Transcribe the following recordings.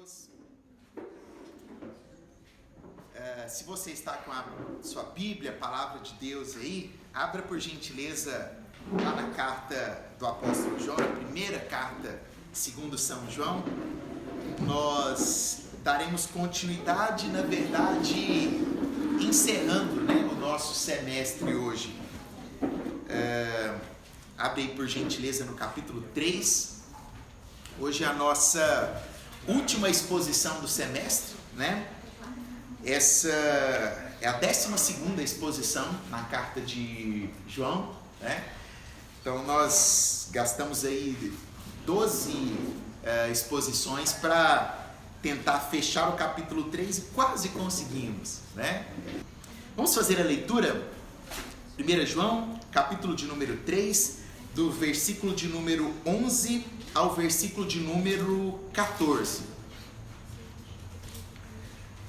Deus. Se você está com a sua Bíblia, a Palavra de Deus aí, abra por gentileza lá na carta do apóstolo João, a primeira carta segundo São João. Nós daremos continuidade, na verdade, encerrando, o nosso semestre hoje. Abre aí por gentileza no capítulo 3. Hoje é a nossa última exposição do semestre, Essa é a 12ª exposição na carta de João, Então nós gastamos aí 12 exposições para tentar fechar o capítulo 3 e quase conseguimos, Vamos fazer a leitura? 1 João, capítulo de número 3, do versículo de número 11 ao versículo de número 14.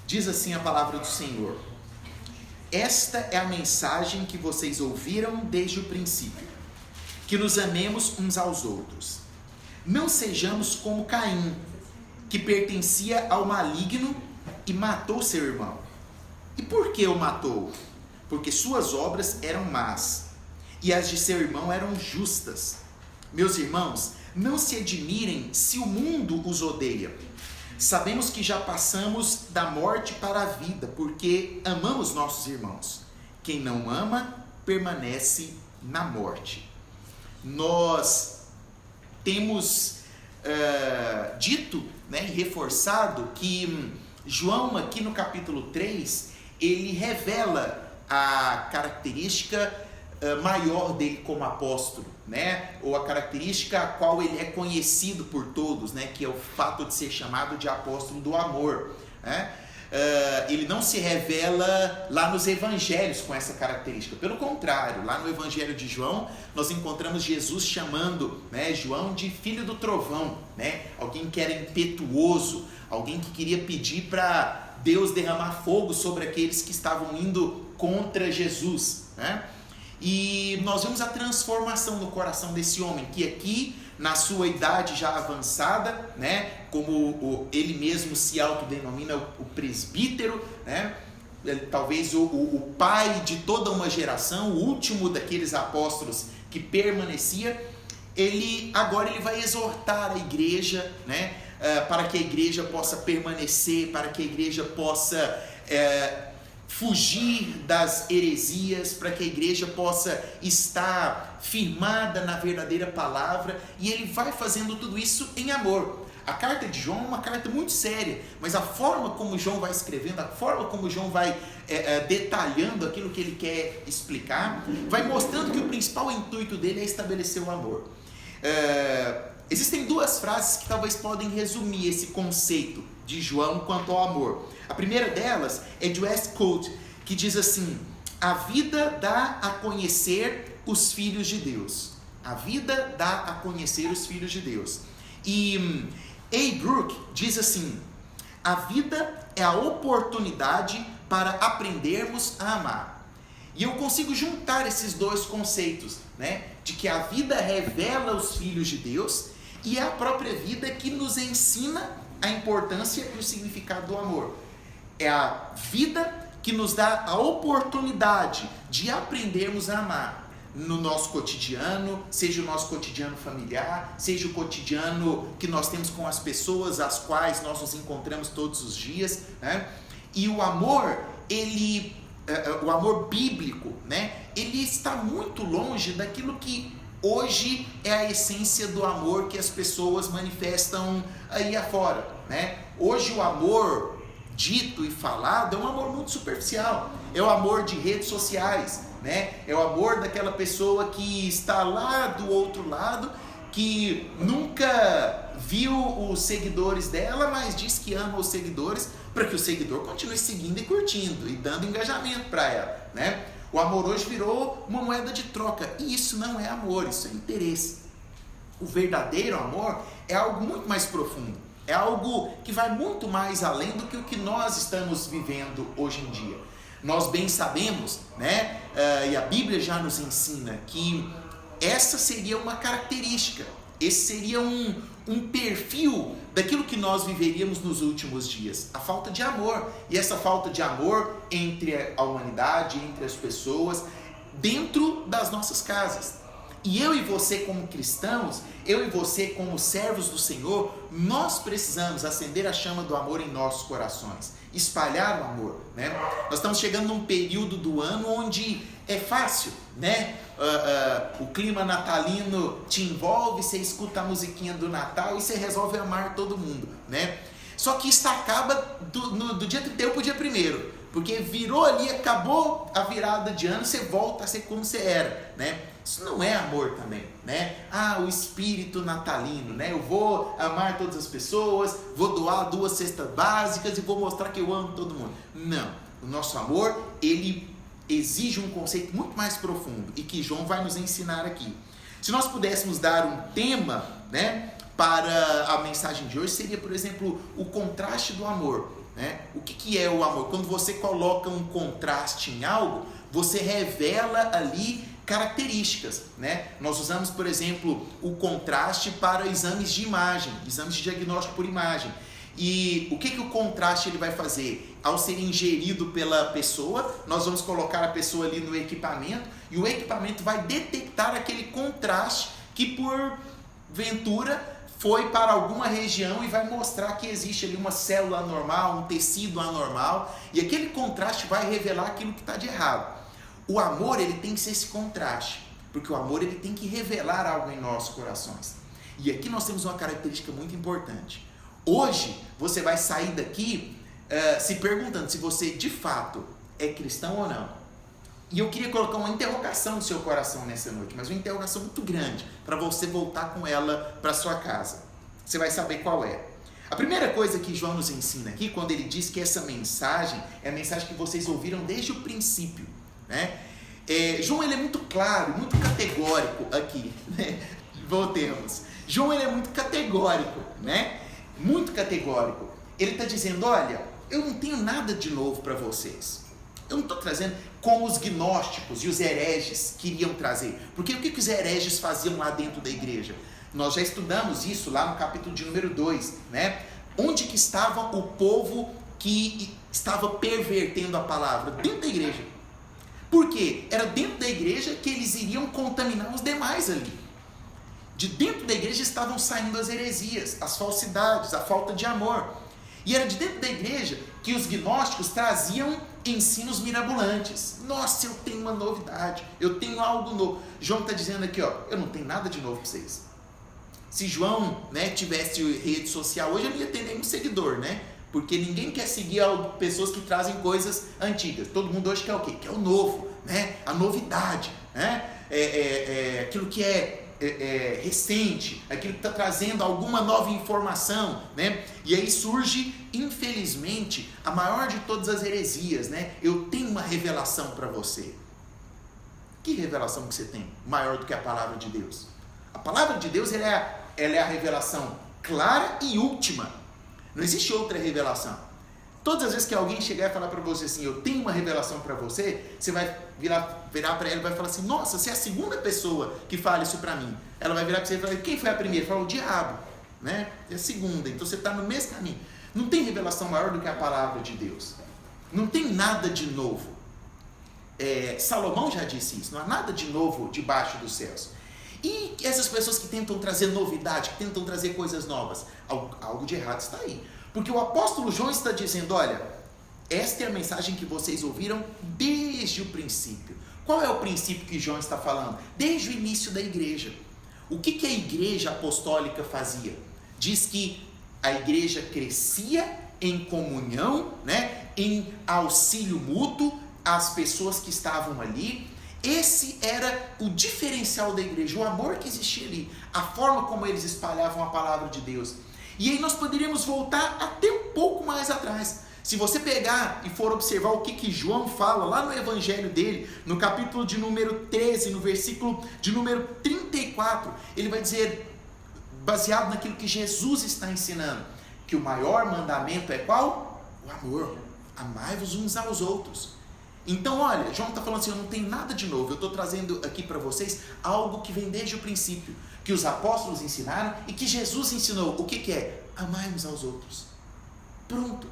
Diz assim a palavra do Senhor: Esta é a mensagem que vocês ouviram desde o princípio, que nos amemos uns aos outros. Não sejamos como Caim, que pertencia ao maligno e matou seu irmão. E por que o matou? Porque suas obras eram más, e as de seu irmão eram justas. Meus irmãos, não se admirem se o mundo os odeia. Sabemos que já passamos da morte para a vida, porque amamos nossos irmãos. Quem não ama, permanece na morte. Nós temos dito e reforçado que João, aqui no capítulo 3, ele revela a característica maior dele como apóstolo, ou a característica a qual ele é conhecido por todos, que é o fato de ser chamado de apóstolo do amor, Ele não se revela lá nos evangelhos com essa característica, pelo contrário, lá no evangelho de João, nós encontramos Jesus chamando João de filho do trovão, alguém que era impetuoso, alguém que queria pedir para Deus derramar fogo sobre aqueles que estavam indo contra Jesus, E nós vemos a transformação no coração desse homem, que aqui, na sua idade já avançada, como ele mesmo se autodenomina o presbítero, talvez o pai de toda uma geração, o último daqueles apóstolos que permanecia, agora ele vai exortar a igreja, para que a igreja possa permanecer, para que a igreja possa fugir das heresias, para que a igreja possa estar firmada na verdadeira palavra, e ele vai fazendo tudo isso em amor. A carta de João é uma carta muito séria, mas a forma como João vai escrevendo, a forma como João vai detalhando aquilo que ele quer explicar, vai mostrando que o principal intuito dele é estabelecer o amor. Existem duas frases que talvez podem resumir esse conceito de João quanto ao amor. A primeira delas é de Westcott, que diz assim: a vida dá a conhecer os filhos de Deus. A vida dá a conhecer os filhos de Deus. E A. Brooke diz assim: a vida é a oportunidade para aprendermos a amar. E eu consigo juntar esses dois conceitos, de que a vida revela os filhos de Deus e é a própria vida que nos ensina a importância e o significado do amor. É a vida que nos dá a oportunidade de aprendermos a amar no nosso cotidiano, seja o nosso cotidiano familiar, seja o cotidiano que nós temos com as pessoas às quais nós nos encontramos todos os dias, E o amor, o amor bíblico, ele está muito longe daquilo que hoje é a essência do amor que as pessoas manifestam aí afora, Hoje o amor dito e falado é um amor muito superficial, é o amor de redes sociais, é o amor daquela pessoa que está lá do outro lado, que nunca viu os seguidores dela, mas diz que ama os seguidores para que o seguidor continue seguindo e curtindo e dando engajamento para ela, O amor hoje virou uma moeda de troca, e isso não é amor, isso é interesse. O verdadeiro amor é algo muito mais profundo, é algo que vai muito mais além do que o que nós estamos vivendo hoje em dia. Nós bem sabemos, e a Bíblia já nos ensina que essa seria uma característica, Esse seria um perfil daquilo que nós viveríamos nos últimos dias. A falta de amor. E essa falta de amor entre a humanidade, entre as pessoas, dentro das nossas casas. E eu e você como cristãos, eu e você como servos do Senhor, nós precisamos acender a chama do amor em nossos corações, espalhar o amor, né? Nós estamos chegando num período do ano onde é fácil, né? O clima natalino te envolve, você escuta a musiquinha do Natal e você resolve amar todo mundo, né? Só que isso acaba do dia 31 para o dia 1º, porque virou ali, acabou a virada de ano, você volta a ser como você era, né? Isso não é amor também, né? O espírito natalino, né? Eu vou amar todas as pessoas, vou doar 2 cestas básicas e vou mostrar que eu amo todo mundo. Não, o nosso amor, ele exige um conceito muito mais profundo e que João vai nos ensinar aqui. Se nós pudéssemos dar um tema, né, para a mensagem de hoje, seria, por exemplo, o contraste do amor, né? O que é o amor? Quando você coloca um contraste em algo, você revela ali características, né? Nós usamos, por exemplo, o contraste para exames de imagem, exames de diagnóstico por imagem. E o que o contraste ele vai fazer? Ao ser ingerido pela pessoa, nós vamos colocar a pessoa ali no equipamento e o equipamento vai detectar aquele contraste que porventura foi para alguma região e vai mostrar que existe ali uma célula anormal, um tecido anormal, e aquele contraste vai revelar aquilo que está de errado. O amor, ele tem que ser esse contraste, porque o amor, ele tem que revelar algo em nossos corações. E aqui nós temos uma característica muito importante. Hoje, você vai sair daqui se perguntando se você, de fato, é cristão ou não. E eu queria colocar uma interrogação no seu coração nessa noite, mas uma interrogação muito grande, para você voltar com ela para sua casa. Você vai saber qual é. A primeira coisa que João nos ensina aqui, quando ele diz que essa mensagem é a mensagem que vocês ouviram desde o princípio, né? João, ele é muito claro, muito categórico aqui, né? Voltemos. João, ele é muito categórico, né? Muito categórico. Ele está dizendo, olha, eu não tenho nada de novo para vocês. Eu não estou trazendo como os gnósticos e os hereges queriam trazer. Porque o que os hereges faziam lá dentro da igreja? Nós já estudamos isso lá no capítulo de número 2, né? Onde que estava o povo que estava pervertendo a palavra? Dentro da igreja. Por quê? Era dentro da igreja que eles iriam contaminar os demais ali. De dentro da igreja estavam saindo as heresias, as falsidades, a falta de amor. E era de dentro da igreja que os gnósticos traziam ensinos mirabolantes. Nossa, eu tenho uma novidade, eu tenho algo novo. João está dizendo aqui, ó, eu não tenho nada de novo para vocês. Se João, né, tivesse rede social hoje, ele ia ter nenhum seguidor, né? Porque ninguém quer seguir pessoas que trazem coisas antigas. Todo mundo hoje quer o quê? Quer o novo, né? A novidade, né? Aquilo que é recente, aquilo que está trazendo alguma nova informação, né? E aí surge, infelizmente, a maior de todas as heresias, né? Eu tenho uma revelação para você. Que revelação que você tem? Maior do que a palavra de Deus. A palavra de Deus, ela é a revelação clara e última. Não existe outra revelação. Todas as vezes que alguém chegar e falar para você assim, eu tenho uma revelação para você, você vai virar para ela e vai falar assim, nossa, você é a segunda pessoa que fala isso para mim. Ela vai virar para você e falar, quem foi a primeira? Fala, o diabo, né? É a segunda, então você está no mesmo caminho. Não tem revelação maior do que a palavra de Deus. Não tem nada de novo. Salomão já disse isso, não há nada de novo debaixo dos céus. E essas pessoas que tentam trazer novidade, que tentam trazer coisas novas, algo de errado está aí. Porque o apóstolo João está dizendo, olha, esta é a mensagem que vocês ouviram desde o princípio. Qual é o princípio que João está falando? Desde o início da igreja. O que a igreja apostólica fazia? Diz que a igreja crescia em comunhão, né, em auxílio mútuo às pessoas que estavam ali. Esse era o diferencial da igreja, o amor que existia ali, a forma como eles espalhavam a palavra de Deus. E aí nós poderíamos voltar até um pouco mais atrás. Se você pegar e for observar o que João fala lá no evangelho dele, no capítulo de número 13, no versículo de número 34, ele vai dizer, baseado naquilo que Jesus está ensinando, que o maior mandamento é qual? O amor. Amai-vos uns aos outros. Então, olha, João está falando assim, eu não tenho nada de novo, eu estou trazendo aqui para vocês algo que vem desde o princípio. que os apóstolos ensinaram e que Jesus ensinou. O que é? Amar uns aos outros. Pronto.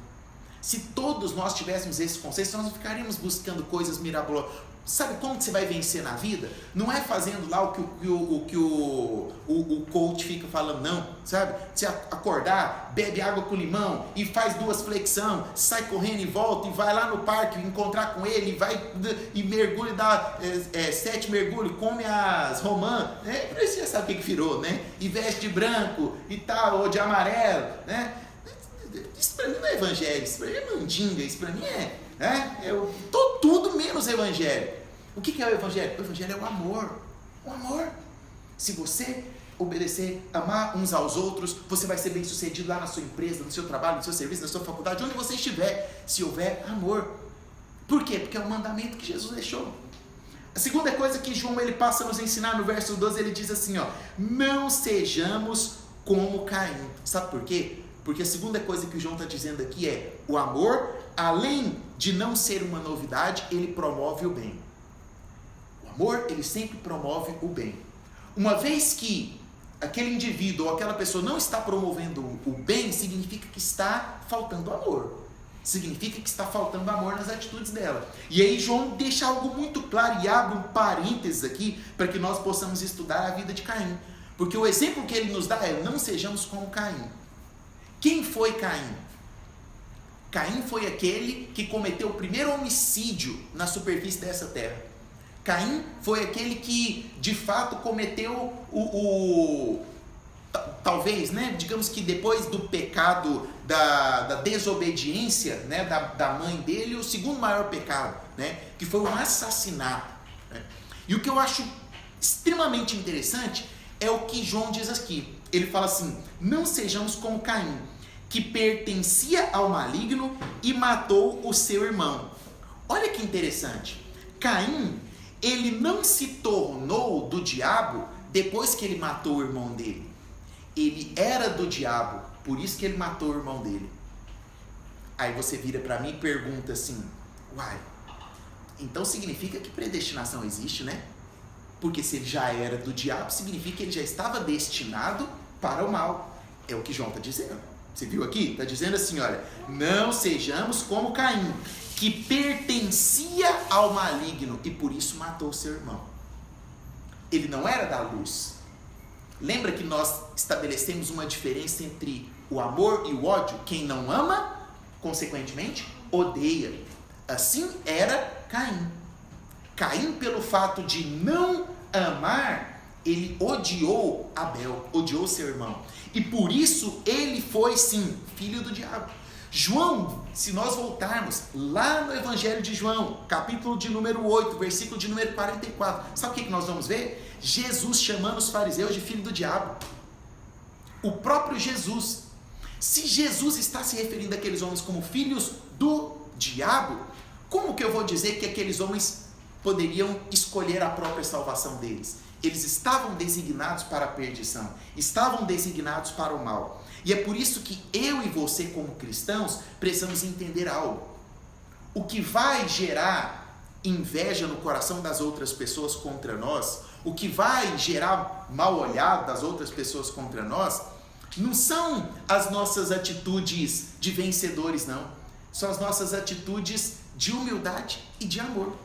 Se todos nós tivéssemos esse conceito, nós não ficaríamos buscando coisas mirabolosas. Sabe como que você vai vencer na vida? Não é fazendo lá o que o coach fica falando, não, sabe? Você acordar, bebe água com limão e faz 2 flexão, sai correndo e volta e vai lá no parque encontrar com ele, vai e mergulha, dá 7 mergulhos, come as romãs, né? Você já sabe o que virou, né? E veste de branco e tal, ou de amarelo, né? Isso pra mim não é evangelho, isso pra mim é mandinga, isso pra mim tudo menos evangelho. O que é o evangelho? O evangelho é o amor. O amor. Se você obedecer, amar uns aos outros, você vai ser bem sucedido lá na sua empresa, no seu trabalho, no seu serviço, na sua faculdade, onde você estiver, se houver amor. Por quê? Porque é o mandamento que Jesus deixou. A segunda coisa que João ele passa a nos ensinar no verso 12, ele diz assim, não sejamos como Caim. Sabe por quê? Porque a segunda coisa que o João está dizendo aqui é o amor, além de não ser uma novidade, ele promove o bem. O amor, ele sempre promove o bem. Uma vez que aquele indivíduo ou aquela pessoa não está promovendo o bem, significa que está faltando amor. Significa que está faltando amor nas atitudes dela. E aí João deixa algo muito claro e abre um parênteses aqui para que nós possamos estudar a vida de Caim. Porque o exemplo que ele nos dá é não sejamos como Caim. Quem foi Caim? Caim foi aquele que cometeu o primeiro homicídio na superfície dessa terra. Caim foi aquele que, de fato, cometeu talvez, né, digamos que depois do pecado da desobediência, né, da mãe dele, o segundo maior pecado, né, que foi o assassinato. Né? E o que eu acho extremamente interessante é o que João diz aqui. Ele fala assim, não sejamos como Caim, que pertencia ao maligno e matou o seu irmão. Olha que interessante. Caim, ele não se tornou do diabo depois que ele matou o irmão dele. Ele era do diabo, por isso que ele matou o irmão dele. Aí você vira para mim e pergunta assim, uai, então significa que predestinação existe, né? Porque se ele já era do diabo, significa que ele já estava destinado para o mal. É o que João está dizendo. Você viu aqui? Está dizendo assim, olha, não sejamos como Caim, que pertencia ao maligno e por isso matou seu irmão. Ele não era da luz. Lembra que nós estabelecemos uma diferença entre o amor e o ódio? Quem não ama, consequentemente, odeia. Assim era Caim. Caim, pelo fato de não amar, ele odiou Abel, odiou seu irmão. E por isso ele foi, sim, filho do diabo. João, se nós voltarmos lá no Evangelho de João, capítulo de número 8, versículo de número 44, sabe o que nós vamos ver? Jesus chamando os fariseus de filho do diabo. O próprio Jesus. Se Jesus está se referindo àqueles homens como filhos do diabo, como que eu vou dizer que aqueles homens poderiam escolher a própria salvação deles? Eles estavam designados para a perdição, estavam designados para o mal. E é por isso que eu e você, como cristãos, precisamos entender algo. O que vai gerar inveja no coração das outras pessoas contra nós, o que vai gerar mal olhado das outras pessoas contra nós, não são as nossas atitudes de vencedores, não. São as nossas atitudes de humildade e de amor.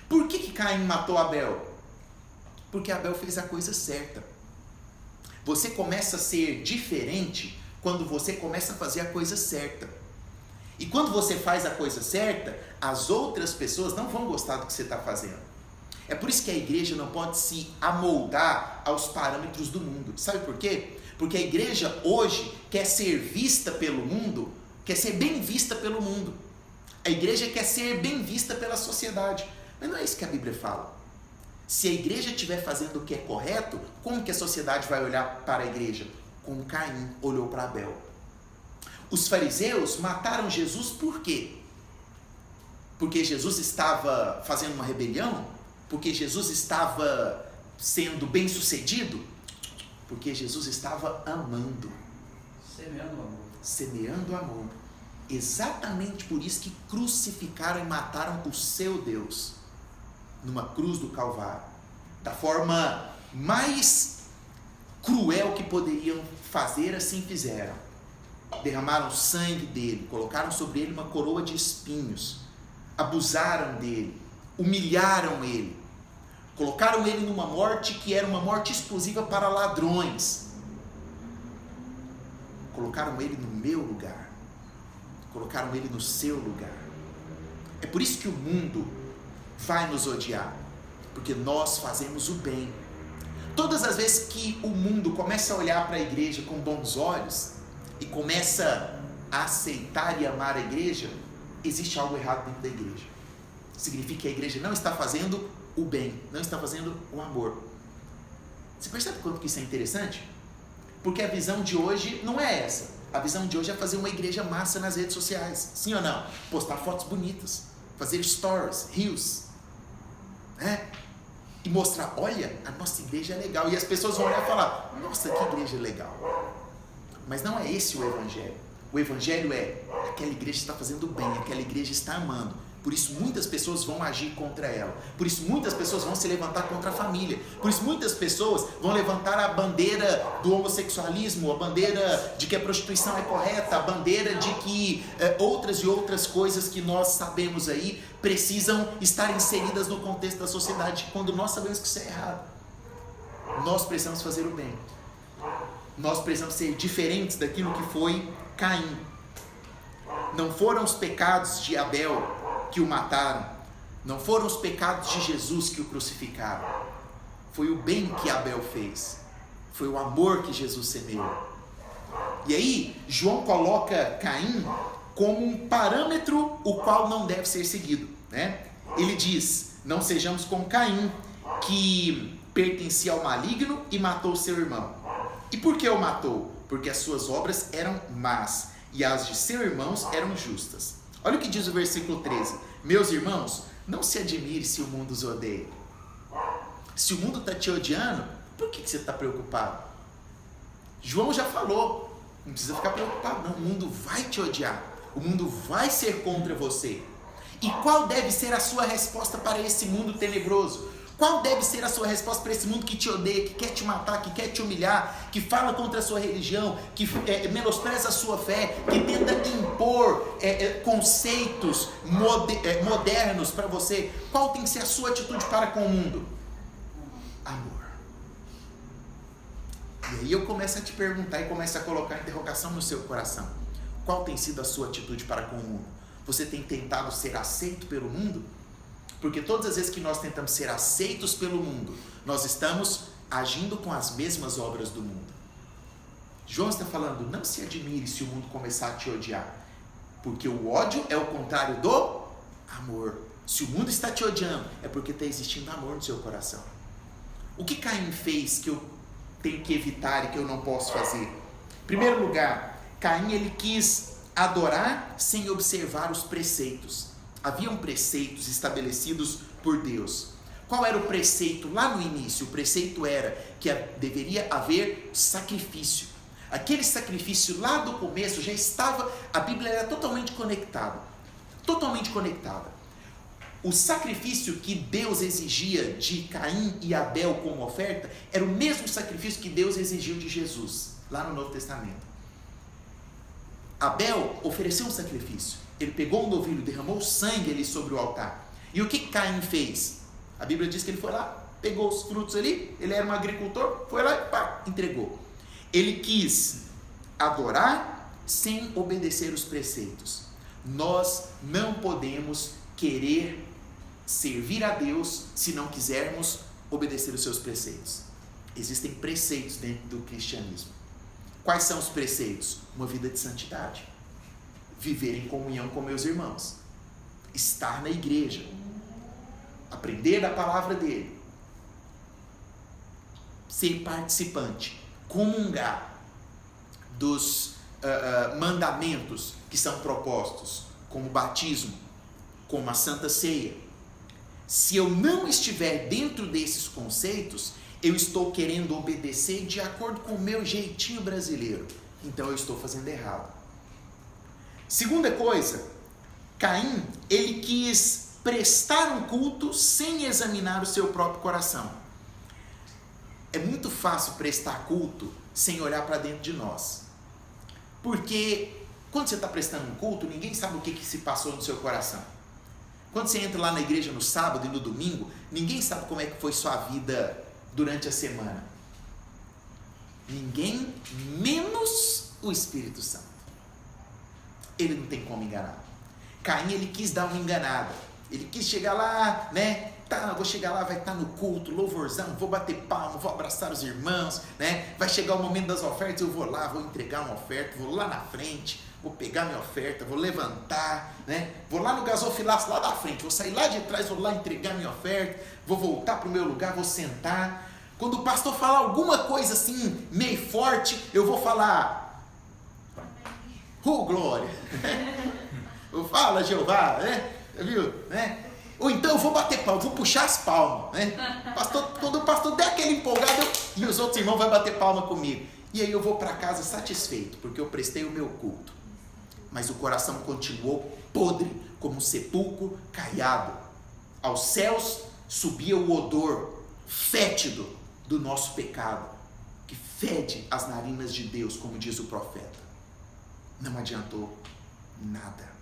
Por que Caim matou Abel? Porque Abel fez a coisa certa. Você começa a ser diferente quando você começa a fazer a coisa certa. E quando você faz a coisa certa, as outras pessoas não vão gostar do que você está fazendo. É por isso que a igreja não pode se amoldar aos parâmetros do mundo. Sabe por quê? Porque a igreja hoje quer ser vista pelo mundo, quer ser bem vista pelo mundo. A igreja quer ser bem vista pela sociedade. Mas não é isso que a Bíblia fala. Se a igreja estiver fazendo o que é correto, como que a sociedade vai olhar para a igreja? Como Caim olhou para Abel. Os fariseus mataram Jesus por quê? Porque Jesus estava fazendo uma rebelião? Porque Jesus estava sendo bem sucedido? Porque Jesus estava amando. Semeando amor. Semeando amor. Exatamente por isso que crucificaram e mataram o seu Deus numa cruz do Calvário, da forma mais cruel que poderiam fazer, assim fizeram. Derramaram sangue dele, colocaram sobre ele uma coroa de espinhos, abusaram dele, humilharam ele, colocaram ele numa morte que era uma morte exclusiva para ladrões. Colocaram ele no meu lugar, colocaram ele no seu lugar. É por isso que o mundo vai nos odiar, porque nós fazemos o bem. Todas as vezes que o mundo começa a olhar para a igreja com bons olhos e começa a aceitar e amar a igreja, existe algo errado dentro da igreja. Significa que a igreja não está fazendo o bem, não está fazendo o amor. Você percebe quanto que isso é interessante? Porque a visão de hoje não é essa. A visão de hoje é fazer uma igreja massa nas redes sociais. Sim ou não? Postar fotos bonitas, fazer stories, reels, né? E mostrar, olha, a nossa igreja é legal. E as pessoas vão olhar e falar, nossa, que igreja legal. Mas não é esse o evangelho. O evangelho é, aquela igreja está fazendo bem, aquela igreja está amando. Por isso muitas pessoas vão agir contra ela. Por isso muitas pessoas vão se levantar contra a família. Por isso muitas pessoas vão levantar a bandeira do homossexualismo, a bandeira de que a prostituição é correta, a bandeira de que outras e outras coisas que nós sabemos aí precisam estar inseridas no contexto da sociedade, quando nós sabemos que isso é errado. Nós precisamos fazer o bem. Nós precisamos ser diferentes daquilo que foi Caim. Não foram os pecados de Abel que o mataram, não foram os pecados de Jesus que o crucificaram, foi o bem que Abel fez, foi o amor que Jesus semeou. E aí João coloca Caim como um parâmetro o qual não deve ser seguido, né? Ele diz, não sejamos como Caim, que pertencia ao maligno e matou seu irmão. E por que o matou? Porque as suas obras eram más e as de seus irmãos eram justas. Olha o que diz o versículo 13. Meus irmãos, não se admire se o mundo os odeia. Se o mundo está te odiando, por que você está preocupado? João já falou, não precisa ficar preocupado não, o mundo vai te odiar, o mundo vai ser contra você. E qual deve ser a sua resposta para esse mundo tenebroso? Qual deve ser a sua resposta para esse mundo que te odeia, que quer te matar, que quer te humilhar, que fala contra a sua religião, que menospreza a sua fé, que tenta impor conceitos modernos para você? Qual tem que ser a sua atitude para com o mundo? Amor. E aí eu começo a te perguntar e começo a colocar interrogação no seu coração. Qual tem sido a sua atitude para com o mundo? Você tem tentado ser aceito pelo mundo? Porque todas as vezes que nós tentamos ser aceitos pelo mundo, nós estamos agindo com as mesmas obras do mundo. João está falando, não se admire se o mundo começar a te odiar, porque o ódio é o contrário do amor. Se o mundo está te odiando, é porque está existindo amor no seu coração. O que Caim fez que eu tenho que evitar e que eu não posso fazer? Em primeiro lugar, Caim ele quis adorar sem observar os preceitos. Haviam preceitos estabelecidos por Deus. Qual era o preceito lá no início? O preceito era que deveria haver sacrifício. Aquele sacrifício lá do começo já estava, a Bíblia era totalmente conectada. Totalmente conectada. O sacrifício que Deus exigia de Caim e Abel como oferta era o mesmo sacrifício que Deus exigiu de Jesus, lá no Novo Testamento. Abel ofereceu um sacrifício. Ele pegou um novilho, derramou sangue ali sobre o altar. E o que Caim fez? A Bíblia diz que ele foi lá, pegou os frutos ali, ele era um agricultor, foi lá e pá, entregou. Ele quis adorar sem obedecer os preceitos. Nós não podemos querer servir a Deus se não quisermos obedecer os seus preceitos. Existem preceitos dentro do cristianismo. Quais são os preceitos? Uma vida de santidade. Viver em comunhão com meus irmãos, estar na igreja, aprender da palavra dele, ser participante, comungar dos mandamentos que são propostos, como o batismo, como a Santa Ceia. Se eu não estiver dentro desses conceitos, eu estou querendo obedecer de acordo com o meu jeitinho brasileiro, então eu estou fazendo errado. Segunda coisa, Caim, ele quis prestar um culto sem examinar o seu próprio coração. é muito fácil prestar culto sem olhar para dentro de nós. Porque quando você está prestando um culto, ninguém sabe o que se passou no seu coração. Quando você entra lá na igreja no sábado e no domingo, ninguém sabe como é que foi sua vida durante a semana. Ninguém, menos o Espírito Santo. Ele não tem como enganar. Caim, ele quis dar uma enganada. Ele quis chegar lá, né? Tá, vou chegar lá, vai estar no culto, louvorzão, vou bater palma, vou abraçar os irmãos, né? Vai chegar o momento das ofertas, eu vou lá, vou entregar uma oferta, vou lá na frente, vou pegar minha oferta, vou levantar, né? Vou lá no gasofilaço lá da frente, vou sair lá de trás, vou lá entregar minha oferta, vou voltar para o meu lugar, vou sentar. Quando o pastor falar alguma coisa assim, meio forte, eu vou falar: glória! Fala, Jeová, né? Viu? Né? Ou então eu vou bater palma, vou puxar as palmas, né? Quando o pastor der aquele empolgado, e os outros irmãos vão bater palma comigo. E aí eu vou para casa satisfeito, porque eu prestei o meu culto. Mas o coração continuou podre, como um sepulcro caiado. Aos céus subia o odor fétido do nosso pecado, que fede as narinas de Deus, como diz o profeta. Não adiantou nada.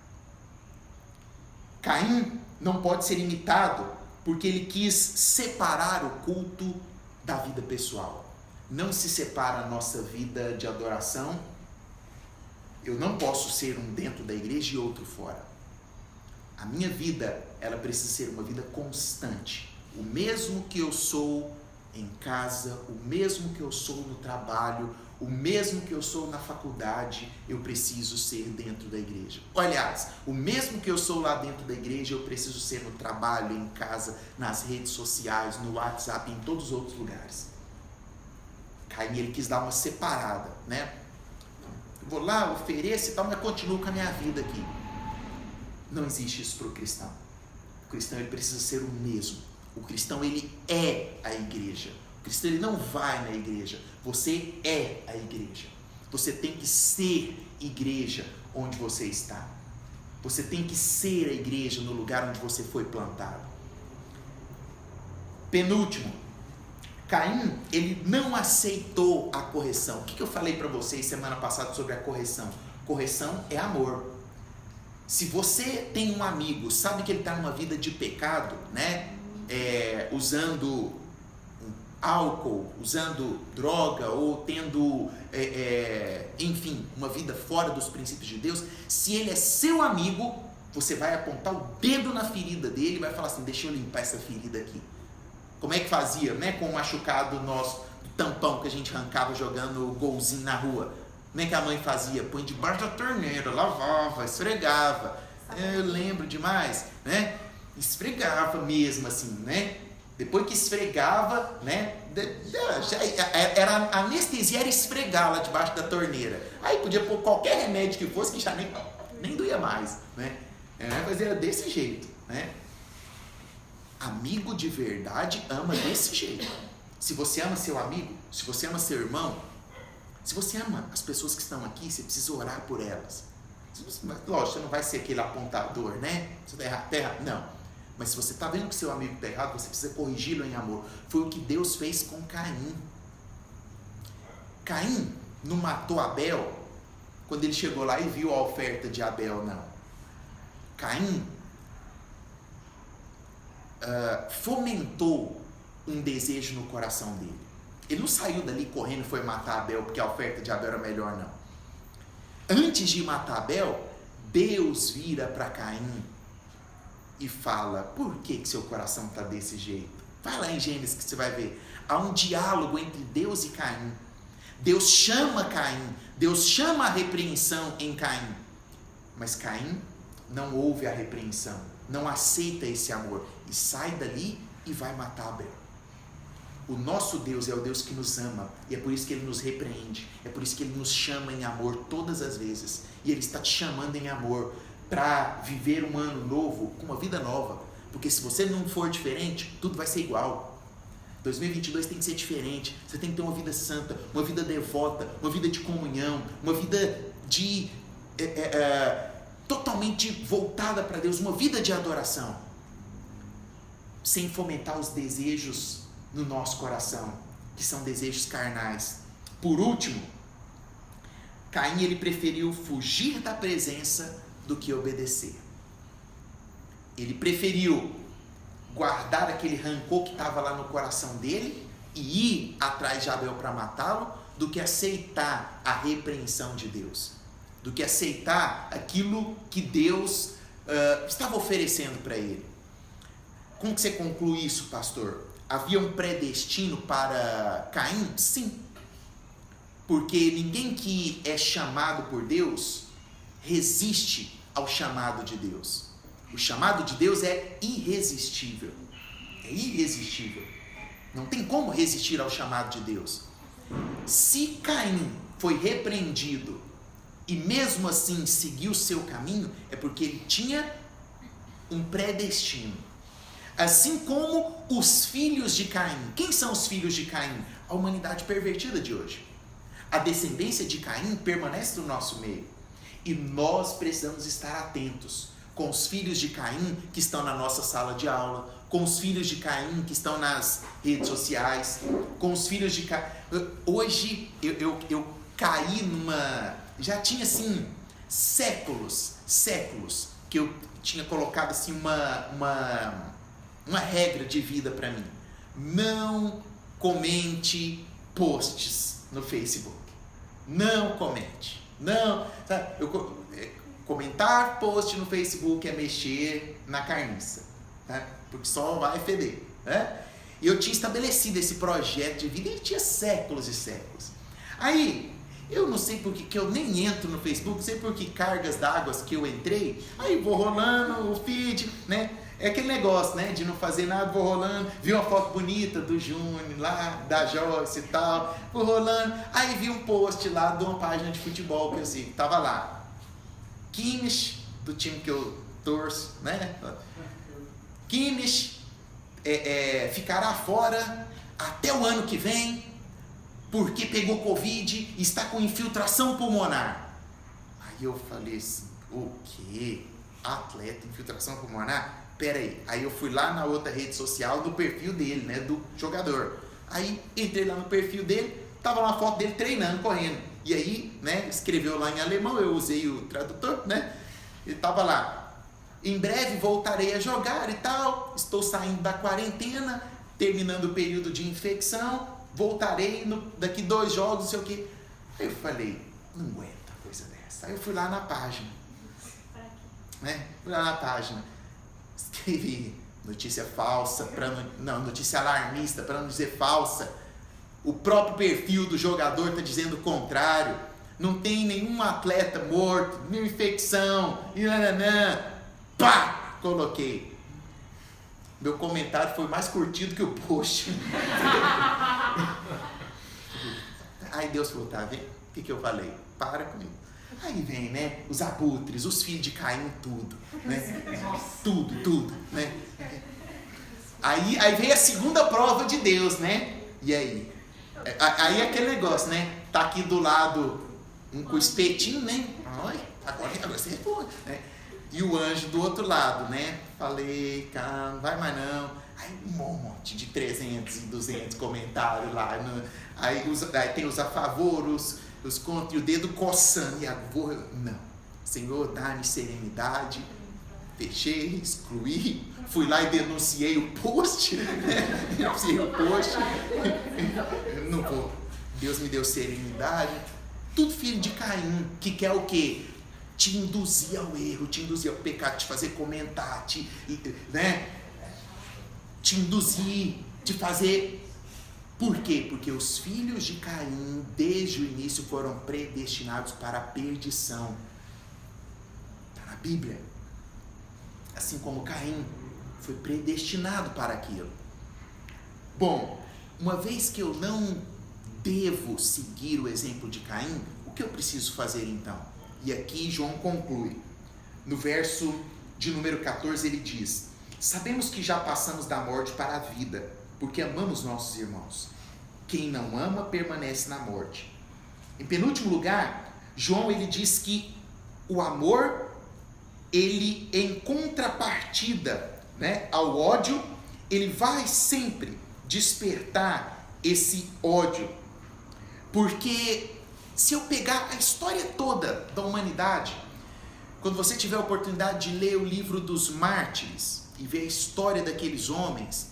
Caim não pode ser imitado porque ele quis separar o culto da vida pessoal. Não se separa a nossa vida de adoração. Eu não posso ser um dentro da igreja e outro fora. A minha vida, ela precisa ser uma vida constante. O mesmo que eu sou em casa, o mesmo que eu sou no trabalho, o mesmo que eu sou na faculdade, eu preciso ser dentro da igreja. Aliás, o mesmo que eu sou lá dentro da igreja, eu preciso ser no trabalho, em casa, nas redes sociais, no WhatsApp, em todos os outros lugares. Caim, ele quis dar uma separada, né? Eu vou lá, ofereço e tal, mas continuo com a minha vida aqui. Não existe isso para o cristão. O cristão, ele precisa ser o mesmo. O cristão, ele é a igreja. O cristão, ele não vai na igreja. Você é a igreja. Você tem que ser igreja onde você está. Você tem que ser a igreja no lugar onde você foi plantado. Penúltimo, Caim, ele não aceitou a correção. O que eu falei para vocês semana passada sobre a correção? Correção é amor. Se você tem um amigo, sabe que ele está numa vida de pecado, né? Usando álcool, usando droga ou tendo, enfim, uma vida fora dos princípios de Deus, se ele é seu amigo, você vai apontar o dedo na ferida dele e vai falar assim: deixa eu limpar essa ferida aqui. Como é que fazia, né, com o machucado nosso, do tampão que a gente arrancava jogando golzinho na rua? Como é que a mãe fazia? Põe debaixo da torneira, lavava, esfregava. Eu lembro demais, né? Esfregava mesmo assim, né? Depois que esfregava, né? Era anestesia, era esfregar lá debaixo da torneira. Aí podia pôr qualquer remédio que fosse, que já nem doía mais, né? Mas era desse jeito, né? Amigo de verdade ama desse jeito. Se você ama seu amigo, se você ama seu irmão, se você ama as pessoas que estão aqui, você precisa orar por elas. Lógico, você não vai ser aquele apontador, né? Você está errado, não. Mas se você está vendo que seu amigo está errado, você precisa corrigi-lo em amor. Foi o que Deus fez com Caim. Caim não matou Abel quando ele chegou lá e viu a oferta de Abel, não. Caim fomentou um desejo no coração dele. Ele não saiu dali correndo e foi matar Abel porque a oferta de Abel era melhor, não. Antes de matar Abel, Deus vira para Caim e fala: por que seu coração está desse jeito? Vai lá em Gênesis que você vai ver. Há um diálogo entre Deus e Caim. Deus chama Caim, Deus chama a repreensão em Caim. Mas Caim não ouve a repreensão, não aceita esse amor e sai dali e vai matar Abel. O nosso Deus é o Deus que nos ama e é por isso que Ele nos repreende, é por isso que Ele nos chama em amor todas as vezes. E Ele está te chamando em amor para viver um ano novo com uma vida nova, porque se você não for diferente, tudo vai ser igual. 2022 tem que ser diferente. Você tem que ter uma vida santa, uma vida devota, uma vida de comunhão, uma vida de totalmente voltada para Deus, uma vida de adoração, sem fomentar os desejos no nosso coração. que são desejos carnais. Por último, Caim ele preferiu fugir da presença do que obedecer. Ele preferiu guardar aquele rancor que estava lá no coração dele e ir atrás de Abel para matá-lo, do que aceitar a repreensão de Deus, do que aceitar aquilo que Deus estava oferecendo para ele. Como que você conclui isso, pastor? Havia um predestino para Caim? Sim. Porque ninguém que é chamado por Deus resiste ao chamado de Deus. O chamado de Deus é irresistível. É irresistível. Não tem como resistir ao chamado de Deus. Se Caim foi repreendido e mesmo assim seguiu o seu caminho, é porque ele tinha um predestino. Assim como os filhos de Caim. Quem são os filhos de Caim? A humanidade pervertida de hoje. A descendência de Caim permanece no nosso meio. E nós precisamos estar atentos com os filhos de Caim que estão na nossa sala de aula, com os filhos de Caim que estão nas redes sociais, com os filhos de Caim. Hoje eu caí numa... Já tinha assim séculos que eu tinha colocado assim uma regra de vida para mim. Não comente posts no Facebook. Não comente. Não, sabe? Comentar post no Facebook é mexer na carniça, né? Porque só vai feder, né? E eu tinha estabelecido esse projeto de vida e tinha séculos e séculos. Aí, eu não sei por que eu nem entro no Facebook, não sei por que cargas d'água que eu entrei, aí vou rolando o feed, né? É aquele negócio, né? De não fazer nada, vou rolando, vi uma foto bonita do Júnior lá, da Joyce e tal, vou rolando, aí vi um post lá de uma página de futebol que eu sigo, tava lá, Kimmich, do time que eu torço, né? Kimmich ficará fora até o ano que vem, porque pegou Covid e está com infiltração pulmonar. Aí eu falei assim, o quê? Atleta, infiltração pulmonar? Pera aí eu fui lá na outra rede social do perfil dele, né, do jogador. Aí entrei lá no perfil dele, tava lá uma foto dele treinando, correndo. E aí, né, escreveu lá em alemão, eu usei o tradutor, né? Ele tava lá, em breve voltarei a jogar e tal, estou saindo da quarentena, terminando o período de infecção, voltarei daqui 2 jogos, não sei o quê. Aí eu falei, não aguenta coisa dessa. Aí eu fui lá na página, né? Fui lá na página. Escrevi notícia falsa, notícia alarmista, para não dizer falsa. O próprio perfil do jogador está dizendo o contrário. Não tem nenhum atleta morto, nenhuma infecção, e nananã. Pá! Coloquei. Meu comentário foi mais curtido que o post. Aí Deus falou, tá vendo? O que eu falei? Para comigo. Aí vem, né, os abutres, os filhos de Caim, tudo, né? Tudo, né? Aí veio a segunda prova de Deus, né? E aí? Aí aquele negócio, né? Tá aqui do lado um com espetinho, né? Agora você responde, né? E o anjo do outro lado, né? Falei, cara, não vai mais não. Aí um monte de 300 e 200 comentários lá. Aí tem os a favor, os contra, e o dedo coçando. E agora, não. Senhor, dá-me serenidade. Fechei, excluí. Fui lá e denunciei o post. Denunciei o post. Não vou. Deus me deu serenidade. Tudo filho de Caim, que quer o quê? Te induzir ao erro, te induzir ao pecado, te fazer comentar, né? Te induzir, te fazer... Por quê? Porque os filhos de Caim, desde o início, foram predestinados para a perdição. Está na Bíblia. Assim como Caim foi predestinado para aquilo. Bom, uma vez que eu não devo seguir o exemplo de Caim, o que eu preciso fazer então? E aqui João conclui. No verso de número 14 ele diz: sabemos que já passamos da morte para a vida, porque amamos nossos irmãos. Quem não ama permanece na morte. Em penúltimo lugar, João ele diz que o amor, ele em contrapartida, né, ao ódio, ele vai sempre despertar esse ódio. Porque se eu pegar a história toda da humanidade, quando você tiver a oportunidade de ler o livro dos mártires e ver a história daqueles homens,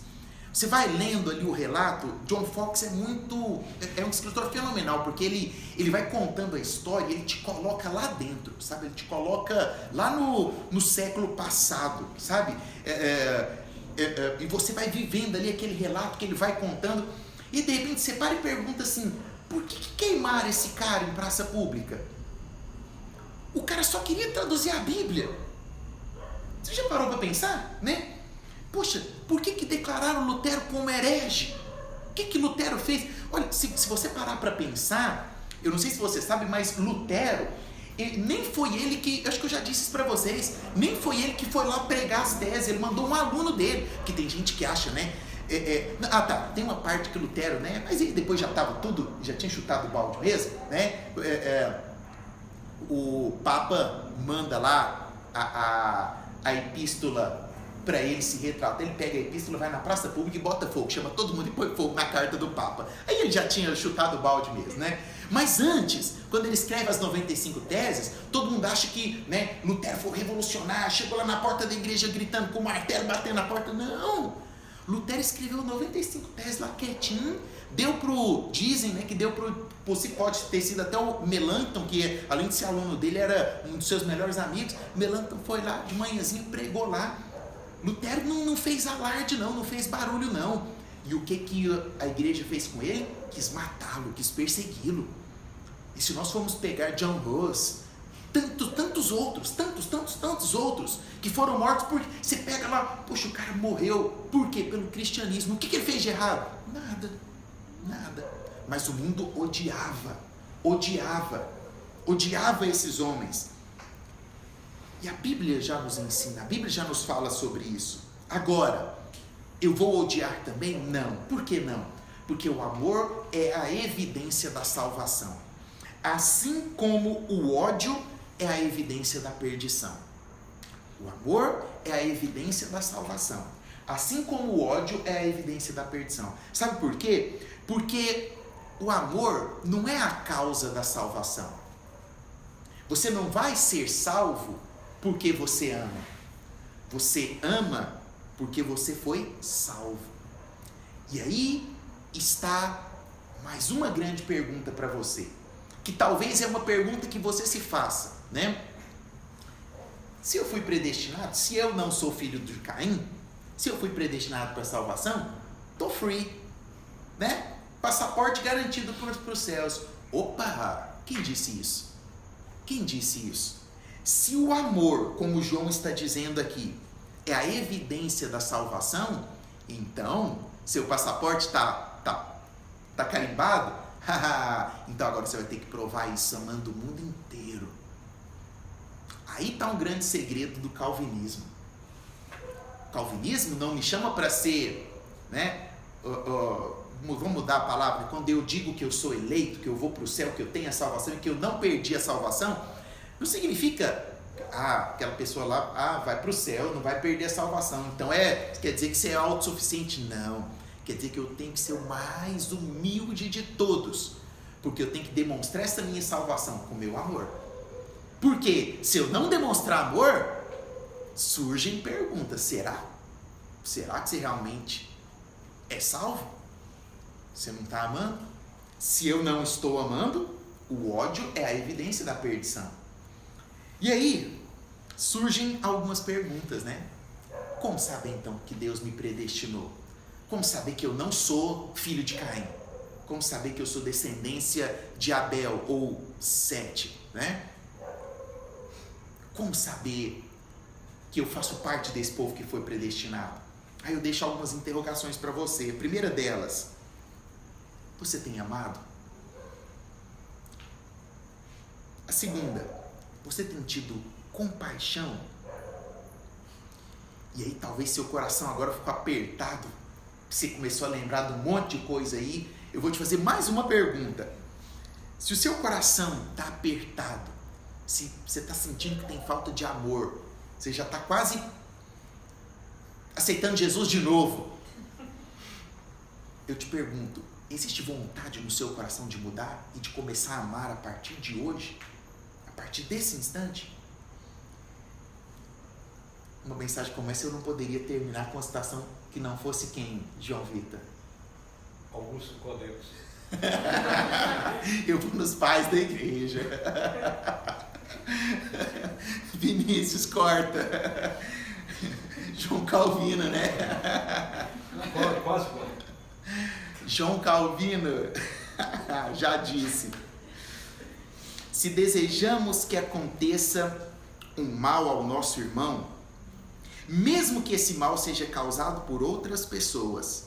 você vai lendo ali o relato. John Foxe é um escritor fenomenal, porque ele vai contando a história e ele te coloca lá dentro, sabe? Ele te coloca lá no século passado, sabe? E você vai vivendo ali aquele relato que ele vai contando, e de repente você para e pergunta assim: por que queimaram esse cara em praça pública? O cara só queria traduzir a Bíblia. Você já parou para pensar, né? Poxa, por que declararam Lutero como herege? O que Lutero fez? Olha, se você parar para pensar, eu não sei se você sabe, mas Lutero, nem foi ele que, acho que eu já disse isso para vocês, nem foi ele que foi lá pregar as teses, ele mandou um aluno dele, que tem gente que acha, né? Tem uma parte que Lutero, né? Mas ele depois já estava tudo, já tinha chutado o balde mesmo, né? O Papa manda lá a epístola para ele se retratar. Ele pega a epístola, vai na praça pública e bota fogo, chama todo mundo e põe fogo na carta do Papa. Aí ele já tinha chutado o balde mesmo, né? Mas antes, quando ele escreve as 95 teses, todo mundo acha que, né, Lutero foi revolucionário, chegou lá na porta da igreja gritando com o martelo, batendo na porta. Não! Lutero escreveu 95 teses lá quietinho, dizem, né, que deu pode ter sido até o Melanchthon, que além de ser aluno dele, era um dos seus melhores amigos. Melanchthon foi lá de manhãzinha, pregou lá. Lutero não fez alarde não fez barulho não. E o que a igreja fez com ele? Quis matá-lo, quis persegui-lo. E se nós formos pegar John Hus, tantos outros que foram mortos, porque você pega lá, poxa, o cara morreu, por quê? Pelo cristianismo. O que ele fez de errado? Nada. Mas o mundo odiava esses homens. E a Bíblia já nos ensina, a Bíblia já nos fala sobre isso. Agora, eu vou odiar também? Não. Por que não? Porque o amor é a evidência da salvação. Assim como o ódio é a evidência da perdição. O amor é a evidência da salvação. Assim como o ódio é a evidência da perdição. Sabe por quê? Porque o amor não é a causa da salvação. Você não vai ser salvo porque você ama. Você ama porque você foi salvo. E aí está mais uma grande pergunta para você, que talvez é uma pergunta que você se faça, né? Se eu fui predestinado, se eu não sou filho de Caim, se eu fui predestinado para a salvação, tô free, né? Passaporte garantido para os céus. Opa, quem disse isso? Quem disse isso? Se o amor, como João está dizendo aqui, é a evidência da salvação, então, seu passaporte tá carimbado, então agora você vai ter que provar isso amando o mundo inteiro. Aí está um grande segredo do calvinismo. O calvinismo não me chama para ser, né? Vamos mudar a palavra. Quando eu digo que eu sou eleito, que eu vou para o céu, que eu tenho a salvação e que eu não perdi a salvação, não significa aquela pessoa lá vai para o céu, não vai perder a salvação. Então quer dizer que você é autossuficiente? Não. Quer dizer que eu tenho que ser o mais humilde de todos, porque eu tenho que demonstrar essa minha salvação com o meu amor. Porque se eu não demonstrar amor, surgem perguntas. Será que você realmente é salvo? Você não está amando? Se eu não estou amando, o ódio é a evidência da perdição. E aí, surgem algumas perguntas, né? Como saber então que Deus me predestinou? Como saber que eu não sou filho de Caim? Como saber que eu sou descendência de Abel ou Sete, né? Como saber que eu faço parte desse povo que foi predestinado? Aí eu deixo algumas interrogações para você. A primeira delas, você tem amado? A segunda, você tem tido compaixão? E aí talvez seu coração agora ficou apertado, você começou a lembrar de um monte de coisa aí. Eu vou te fazer mais uma pergunta. Se o seu coração está apertado, se você está sentindo que tem falta de amor, você já está quase aceitando Jesus de novo, eu te pergunto, Existe vontade no seu coração de mudar e de começar a amar a partir de hoje? A partir desse instante? Uma mensagem como essa eu não poderia terminar com uma citação que não fosse quem, João Vitor? Augusto Codemos. Eu vou nos pais da igreja. Vinícius, corta. João Calvino, né? Quase. João Calvino já disse: se desejamos que aconteça um mal ao nosso irmão, mesmo que esse mal seja causado por outras pessoas,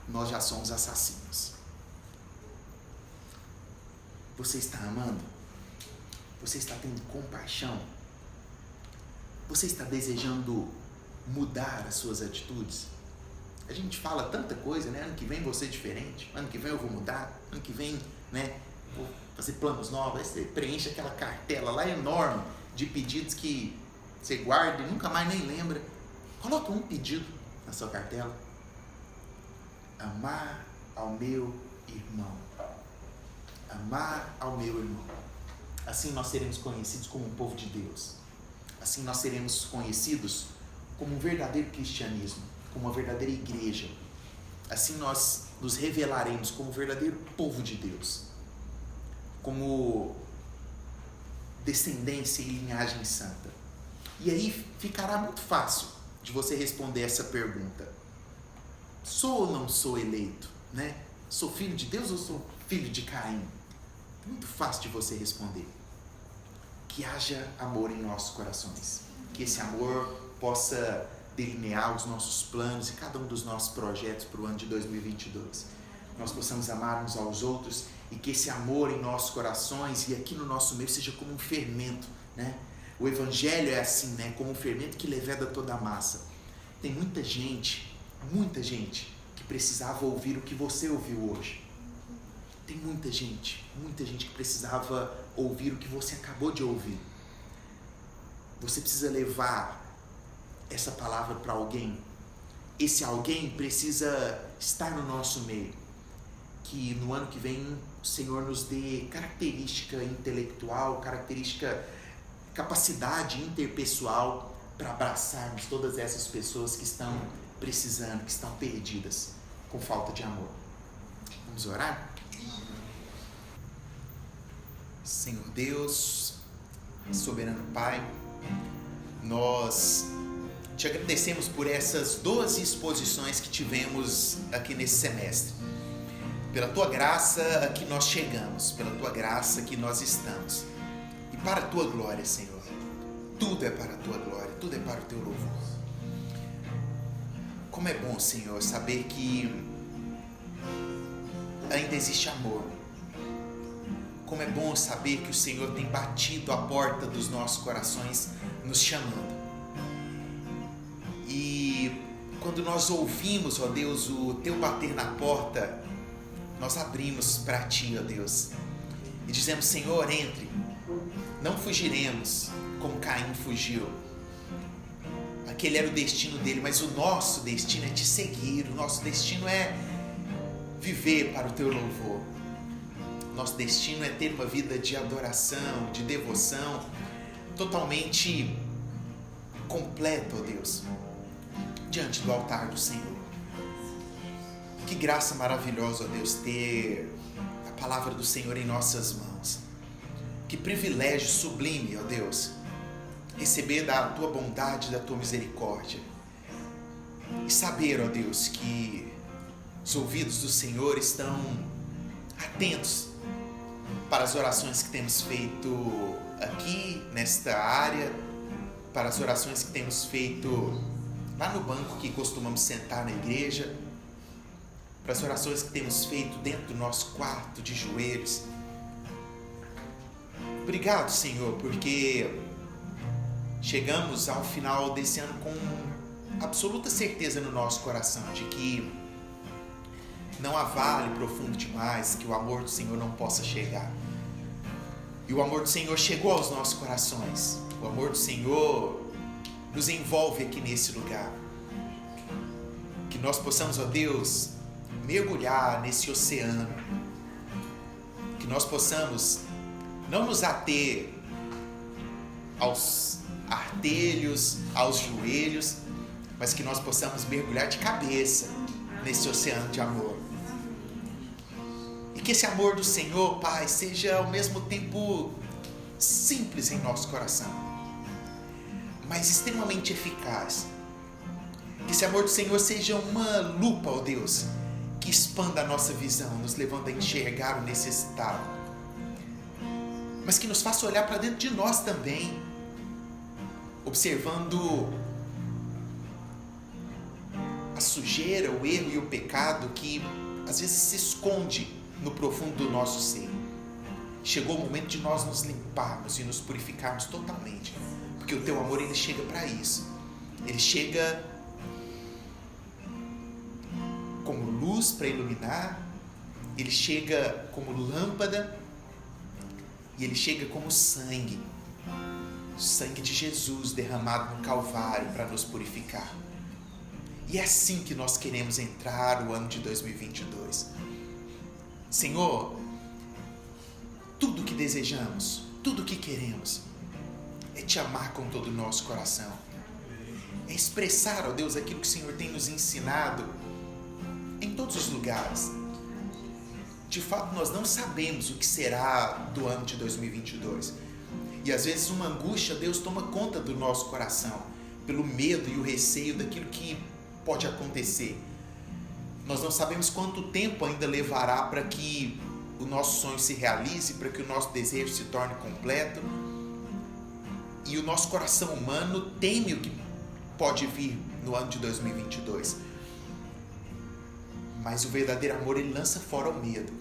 nós já somos assassinos. Você está amando? Você está tendo compaixão? Você está desejando mudar as suas atitudes? A gente fala tanta coisa, né? Ano que vem vou ser diferente, ano que vem eu vou mudar, ano que vem, né, vou fazer planos novos. Aí você preenche aquela cartela lá enorme de pedidos que você guarda e nunca mais nem lembra. Coloca um pedido na sua cartela: amar ao meu irmão. Amar ao meu irmão. Assim nós seremos conhecidos como um povo de Deus. Assim nós seremos conhecidos como um verdadeiro cristianismo, como uma verdadeira igreja. Assim nós nos revelaremos como um verdadeiro povo de Deus, como descendência e linhagem santa. E aí ficará muito fácil de você responder essa pergunta: sou ou não sou eleito, né? Sou filho de Deus ou sou filho de Caim? Muito fácil de você responder. Que haja amor em nossos corações, que esse amor possa delinear os nossos planos e cada um dos nossos projetos para o ano de 2022. Nós possamos amar uns aos outros e que esse amor em nossos corações e aqui no nosso meio seja como um fermento, né? O evangelho é assim, né? Como um fermento que leveda toda a massa. Tem muita gente que precisava ouvir o que você ouviu hoje. Tem muita gente que precisava ouvir o que você acabou de ouvir. Você precisa levar essa palavra para alguém. Esse alguém precisa estar no nosso meio. Que no ano que vem o Senhor nos dê característica intelectual, capacidade interpessoal para abraçarmos todas essas pessoas que estão precisando, que estão perdidas, com falta de amor. Vamos orar? Senhor Deus, soberano Pai, nós te agradecemos por essas 12 exposições que tivemos aqui nesse semestre. Pela tua graça que nós chegamos, pela tua graça que nós estamos. E para a tua glória, Senhor. Tudo é para a tua glória, tudo é para o teu louvor. Como é bom, Senhor, saber que ainda existe amor. Como é bom saber que o Senhor tem batido a porta dos nossos corações, nos chamando. E quando nós ouvimos, ó Deus, o teu bater na porta, nós abrimos para ti, ó Deus, e dizemos: Senhor, entre. Não fugiremos como Caim fugiu. Aquele era o destino dele, mas o nosso destino é te seguir. O nosso destino é viver para o teu louvor. Nosso destino é ter uma vida de adoração, de devoção, totalmente completa, ó Deus, diante do altar do Senhor. Que graça maravilhosa, ó Deus, ter a palavra do Senhor em nossas mãos. Que privilégio sublime, ó Deus, receber da tua bondade, da tua misericórdia. E saber, ó Deus, que os ouvidos do Senhor estão atentos para as orações que temos feito aqui, nesta área, para as orações que temos feito lá no banco que costumamos sentar na igreja, para as orações que temos feito dentro do nosso quarto, de joelhos. Obrigado, Senhor, porque chegamos ao final desse ano com absoluta certeza no nosso coração de que não há vale profundo demais que o amor do Senhor não possa chegar. E o amor do Senhor chegou aos nossos corações. O amor do Senhor nos envolve aqui nesse lugar. Que nós possamos, ó Deus, mergulhar nesse oceano, que nós possamos não nos ater aos artelhos, aos joelhos, mas que nós possamos mergulhar de cabeça nesse oceano de amor. E que esse amor do Senhor, Pai, seja ao mesmo tempo simples em nosso coração, mas extremamente eficaz. Que esse amor do Senhor seja uma lupa, ó Deus, que expanda a nossa visão, nos levando a enxergar o necessitado, mas que nos faça olhar para dentro de nós também, observando a sujeira, o erro e o pecado que às vezes se esconde no profundo do nosso ser. Chegou o momento de nós nos limparmos e nos purificarmos totalmente, porque o Teu amor, ele chega para isso. Ele chega como luz para iluminar, ele chega como lâmpada e ele chega como sangue, o sangue de Jesus derramado no Calvário para nos purificar. E é assim que nós queremos entrar o ano de 2022. Senhor, tudo que desejamos, tudo que queremos é Te amar com todo o nosso coração, é expressar, ó Deus, aquilo que o Senhor tem nos ensinado em todos os lugares. De fato, nós não sabemos o que será do ano de 2022. E às vezes uma angústia, Deus, toma conta do nosso coração, pelo medo e o receio daquilo que pode acontecer. Nós não sabemos quanto tempo ainda levará para que o nosso sonho se realize, para que o nosso desejo se torne completo. E o nosso coração humano teme o que pode vir no ano de 2022. Mas o verdadeiro amor, ele lança fora o medo.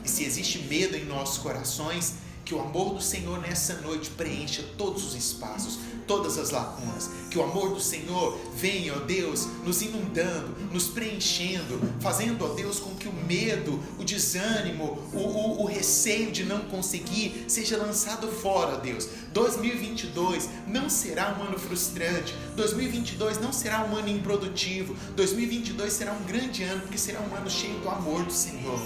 E se existe medo em nossos corações, que o amor do Senhor nessa noite preencha todos os espaços, todas as lacunas. Que o amor do Senhor venha, ó Deus, nos inundando, nos preenchendo, fazendo, ó Deus, com que o medo, o desânimo, o receio de não conseguir seja lançado fora, ó Deus. 2022 não será um ano frustrante, 2022 não será um ano improdutivo, 2022 será um grande ano, porque será um ano cheio do amor do Senhor.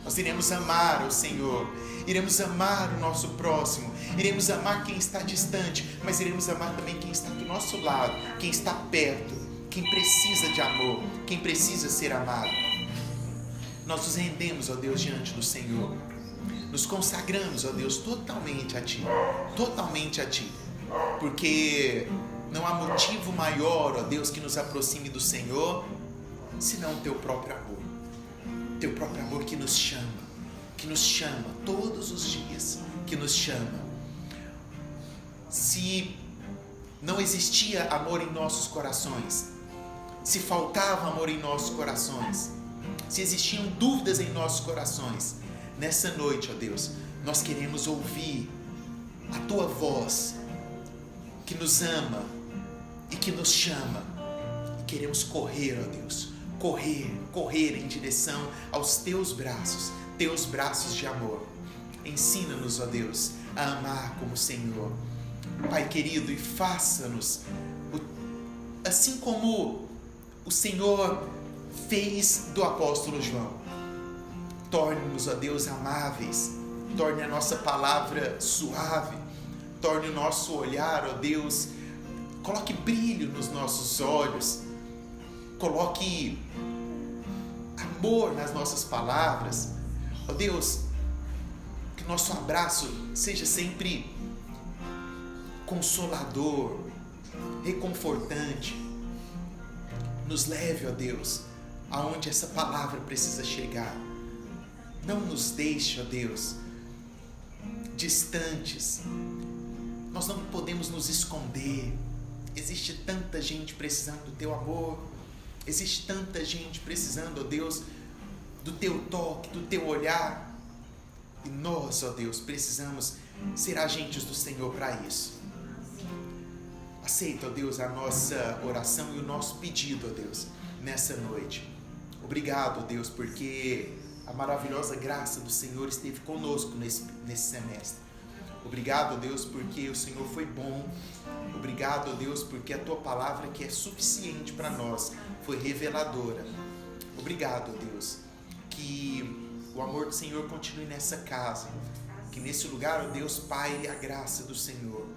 Nós iremos amar o Senhor, iremos amar o nosso próximo, iremos amar quem está distante, mas iremos amar também quem está do nosso lado, quem está perto, quem precisa de amor, quem precisa ser amado. Nós nos rendemos, ó Deus, diante do Senhor, nos consagramos, ó Deus, totalmente a Ti, porque não há motivo maior, ó Deus, que nos aproxime do Senhor, senão o Teu próprio amor. Teu próprio amor que nos chama todos os dias, que nos chama. Se não existia amor em nossos corações, se faltava amor em nossos corações, se existiam dúvidas em nossos corações, nessa noite, ó Deus, nós queremos ouvir a Tua voz, que nos ama e que nos chama, e queremos correr, ó Deus, correr em direção aos Teus braços de amor. Ensina-nos, ó Deus, a amar como o Senhor. Pai querido, e faça-nos, assim como o Senhor fez do apóstolo João. Torne-nos, ó Deus, amáveis, torne a nossa palavra suave, torne o nosso olhar, ó Deus, coloque brilho nos nossos olhos, coloque amor nas nossas palavras. Ó Deus, que nosso abraço seja sempre consolador, reconfortante. Nos leve, ó Deus, aonde essa palavra precisa chegar. Não nos deixe, ó Deus, distantes. Nós não podemos nos esconder. Existe tanta gente precisando do Teu amor. Existe tanta gente precisando, ó Deus, do Teu toque, do Teu olhar. E nós, ó Deus, precisamos ser agentes do Senhor para isso. Aceita, ó Deus, a nossa oração e o nosso pedido, ó Deus, nessa noite. Obrigado, ó Deus, porque a maravilhosa graça do Senhor esteve conosco nesse semestre. Obrigado, ó Deus, porque o Senhor foi bom. Obrigado, ó Deus, porque a Tua palavra, que é suficiente para nós, foi reveladora. Obrigado, ó Deus, que o amor do Senhor continue nessa casa, que nesse lugar, ó Deus, paire a graça do Senhor,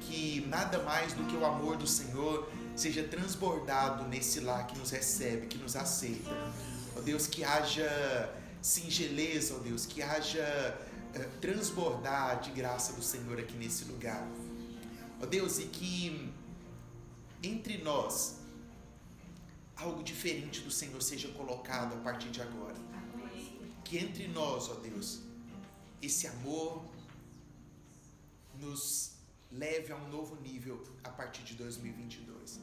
que nada mais do que o amor do Senhor seja transbordado nesse lar que nos recebe, que nos aceita. Ó Deus, que haja singeleza, ó Deus, que haja transbordar de graça do Senhor aqui nesse lugar. Ó Deus, e que entre nós algo diferente do Senhor seja colocado a partir de agora. Que entre nós, ó Deus, esse amor nos leve a um novo nível a partir de 2022.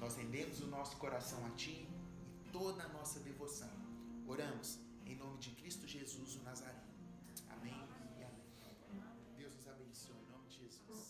Nós rendemos o nosso coração a Ti e toda a nossa devoção. Oramos em nome de Cristo Jesus, o Nazareno. Amém e amém. Deus nos abençoe em nome de Jesus.